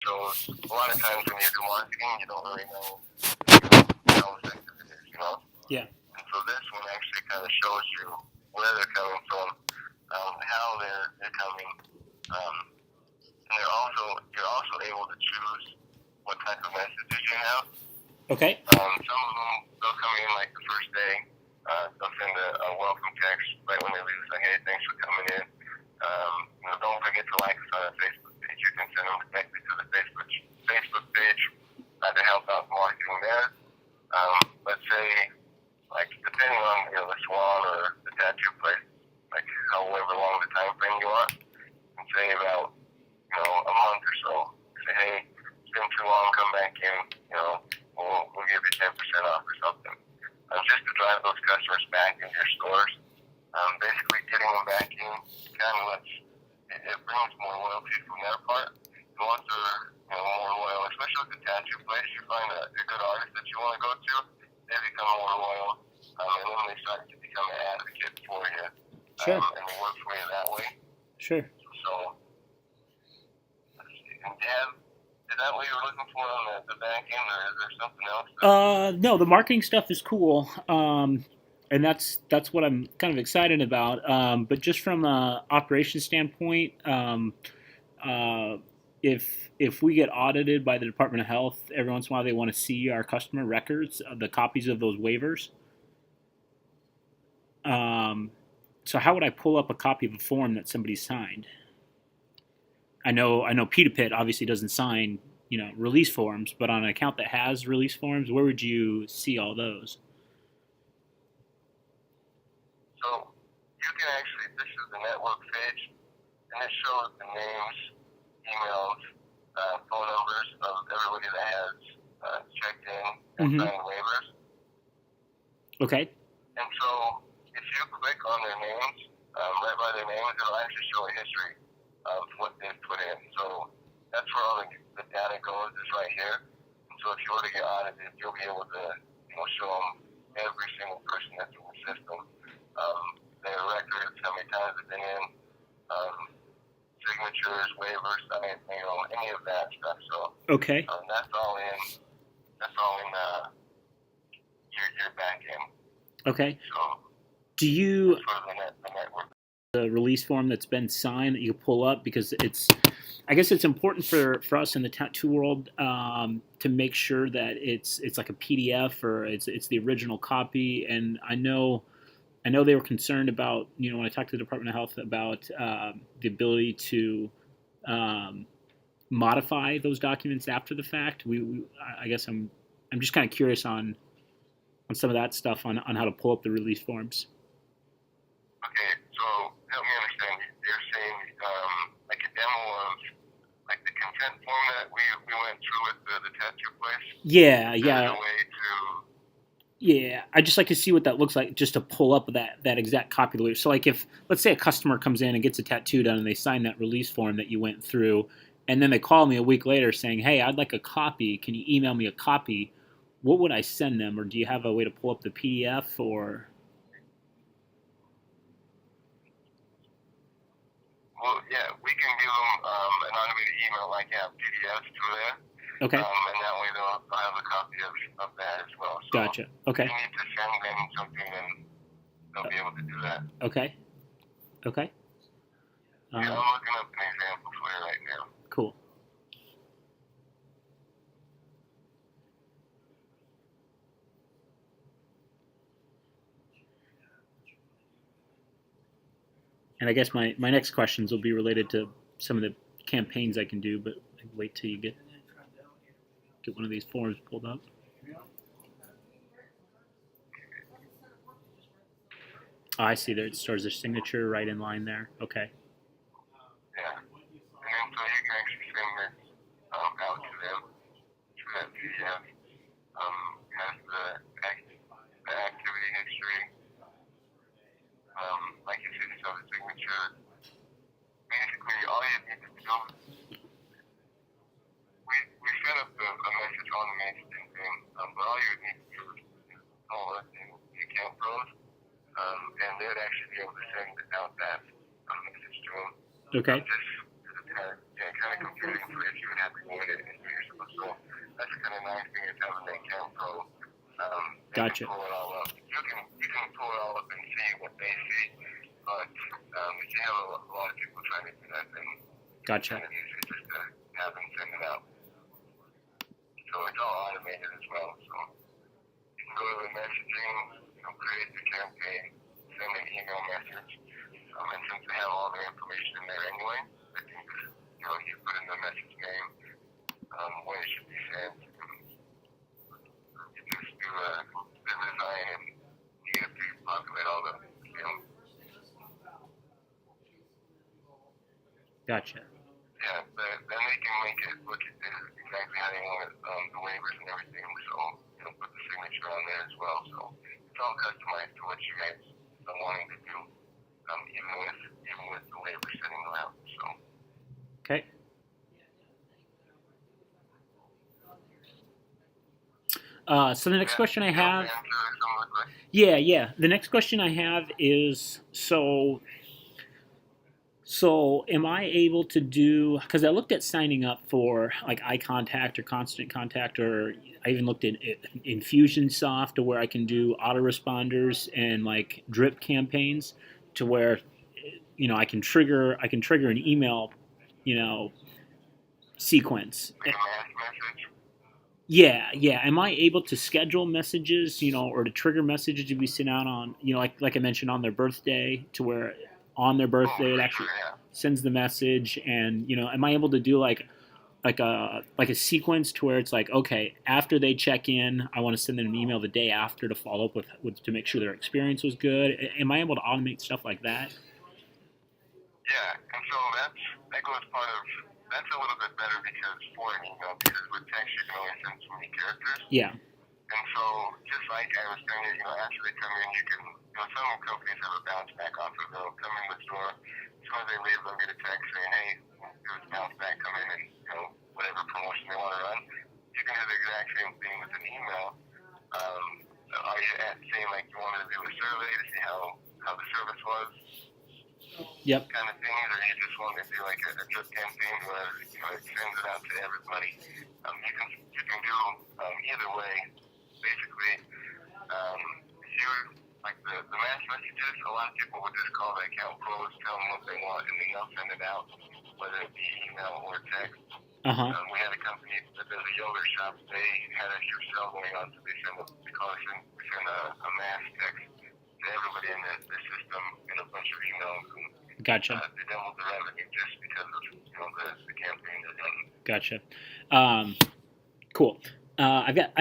So a lot of times when you do marketing, you don't really know how effective it is, you know? Yeah. And so this one actually kind of shows you where they're coming from, how they're coming, and you're also able to choose what type of messages you have. Okay. Some of them, they'll come in like the first day. They'll send a welcome text right when they leave, saying, "Hey, thanks for coming in. Don't forget to like us on our Facebook page." You can send them directly to the Facebook page to help out marketing there. Let's say, like, depending on the salon or the tattoo place, like however long the time frame you want, and say about a month or so. Say, "Hey, it's been too long. Come back in. We'll give you 10% off or something." Just to drive those customers back into your stores. Basically getting them back in kind of it brings more loyalty from their part. And once they're more loyal, especially with the tattoo place, you find a good artist that you want to go to, they become more loyal, and then they start to become an advocate for you, Sure. and they work for you that way. Sure. So, let's see. And is that what you were looking for on the back end, or is there something else? No, the marketing stuff is cool. And that's what I'm kind of excited about. But just from a operation standpoint, if we get audited by the Department of Health, every once in a while they want to see our customer records, the copies of those waivers. So how would I pull up a copy of a form that somebody signed? I know P2Pit obviously doesn't sign release forms, but on an account that has release forms, where would you see all those? So you can actually, this is the network page, and it shows the names, emails, phone numbers of everybody that has checked in and signed waivers. Okay. And so if you click on their names, right by their names, it'll actually show a history of what they've put in. So that's where all the data goes, is right here. And so if you were to get audited, you'll be able to show them every single person that's in the system, their records, how many times they've been in, signatures, waivers, any of that stuff. So okay, that's all in your back end. Okay. So do you the network. The release form that's been signed that you pull up, because I guess it's important for us in the tattoo world to make sure that it's like a PDF or it's the original copy. And I know they were concerned about when I talked to the Department of Health about the ability to modify those documents after the fact. I guess I'm just kind of curious on some of that stuff on how to pull up the release forms. Okay, so help me understand. You're saying like a demo of like the consent form that we went through with the tattoo place? Yeah. Yeah, I'd just like to see what that looks like, just to pull up that exact copy of the waiver. So like if, let's say a customer comes in and gets a tattoo done and they sign that release form that you went through, and then they call me a week later saying, "Hey, I'd like a copy. Can you email me a copy?" What would I send them? Or do you have a way to pull up the PDF or? Well, yeah, we can give them an automated email like PDFs through there. Okay. And that way they'll have a copy of that as well. So gotcha. Okay. if you need to send them something, then they'll be able to do that. Okay. Yeah, I'm looking up an example for you right now. Cool. And I guess my next questions will be related to some of the campaigns I can do, but wait till you get one of these forms pulled up. Oh, I see there. It stores their signature right in line there. Okay. Yeah. And then so you can actually send this out to them through that PDF. Has the activity history. Like you said, it's on the signature. Basically, all you need to do, we set up a message on the messaging thing, but all you need to do is call us in the account pros, and they would actually be able to send out that message to them. Okay. Just kind of confusing for you if you would have to go in and Gotcha. pull it all up. You can pull it all up and see what they see, but if you have a lot of people trying to do that, then Gotcha. it's kind of easy just to have them send it out. So it's all automated as well. So you can go to the messaging, create the campaign, send an email message, and since they have all their information in there anyway, I think you put in the message name, when it should be sent. You just do the design and you have to populate all the Gotcha. Yeah, but then they can make it look at exactly how they want it, the waivers and everything. So put the signature on there as well. So it's all customized to what you guys are wanting to do, even with the waiver sitting around. So. Okay. So the next question I have. Yeah. The next question I have is so am I able to do, because I looked at signing up for like eye contact or constant contact, or I even looked at Infusionsoft to where I can do autoresponders and like drip campaigns to where I can trigger an email sequence. Like a mass message? Yeah. Am I able to schedule messages, or to trigger messages to be sent out on, like I mentioned, on their birthday, to where on their birthday it actually sends the message, and am I able to do like a sequence to where it's like, okay, after they check in, I want to send them an email the day after to follow up with to make sure their experience was good. Am I able to automate stuff like that? Yeah, and so that goes that's a little bit better because for an email, because with text you can only send so many characters. Yeah. And so just like I was saying, after they come in, you can, some companies have a bounce back offer. They'll come in the store, as soon as they leave, they'll get a text saying, hey, there's a bounce back, come in and, whatever promotion they want to run. You can do the exact same thing with an email. Are you saying like you wanted to do a survey to see how the service was? Yep. Kind of things, or you just want to do like a drip campaign where it sends it out to everybody. You can do either way. Basically, like the mass messages, a lot of people would just call the account pros, tell them what they want, and then they'll send it out, whether it be email or text. We had a company that does a yogurt shop. They had a huge sale going on, so they send a mass text to everybody in the system and a bunch of emails. And, gotcha. They doubled the revenue just because of the campaign they're doing. Gotcha. Cool. I've got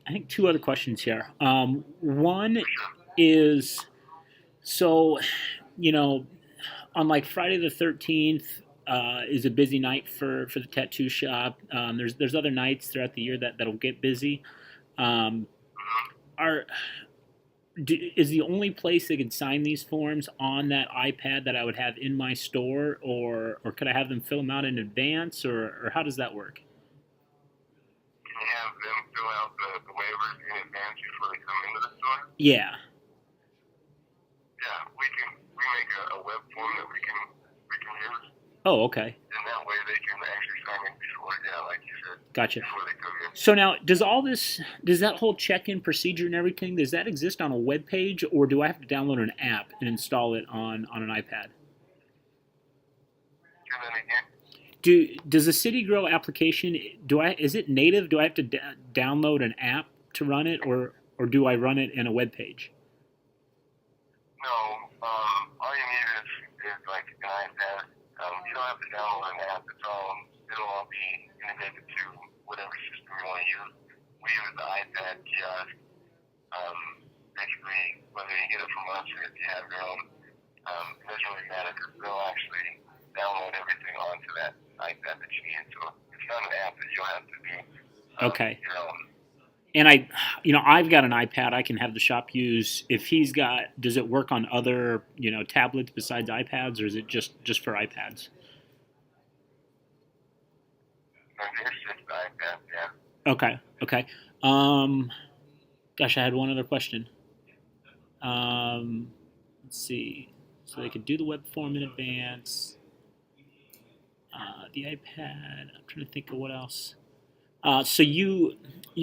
I think two other questions here. One is, so on like Friday the 13th is a busy night for the tattoo shop. There's other nights throughout the year that'll get busy. Is the only place they can sign these forms on that iPad that I would have in my store, or could I have them fill them out in advance, or how does that work? Can you have them fill out the waivers in advance before they come into the store? Yeah. Yeah, we make a web form that we can use. Oh, okay. And that way they can actually sign in before, like you said. Gotcha. Before they come in. So now, does that whole check-in procedure and everything, does that exist on a web page, or do I have to download an app and install it on an iPad? Do that again? Does the City Grow application, is it native? Do I have to download an app to run it, or do I run it in a web page? No, all you need is like an iPad. You don't have to download an app. It'll all be integrated to whatever system you want to use. We use the iPad kiosk. Basically, whether you get it from us or if you have your own, it doesn't really matter because they'll actually download everything onto that iPad that you need. So it's not an app that you'll have to do. Okay. Your own. And I've got an iPad I can have the shop use. If he's got, does it work on other, tablets besides iPads, or is it just for iPads? It's just the iPad, yeah. Okay. Gosh, I had one other question. Let's see. So they could do the web form in advance. The iPad. I'm trying to think of what else. So you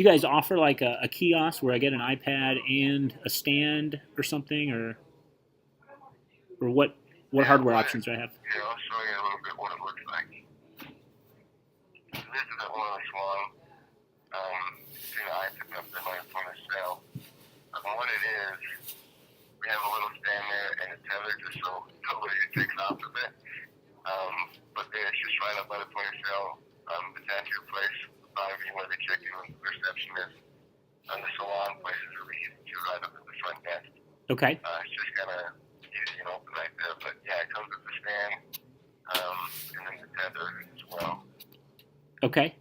guys offer like a kiosk where I get an iPad and a stand or something, or what Yeah, hardware options do I have? yeah, I'll show you a little bit what it looks like. This is an oilless one. See the I took up the money from the sale. What it is, we have a little stand there and a tether just so nobody takes off of it. But then it's just right up by the point of sale, attached to your place, probably where the chicken reception is. And the salon places are really easy to right up at the front desk. Okay. It's just kind of easy and open right there. But yeah, it comes with the stand, and then the tether as well. Okay.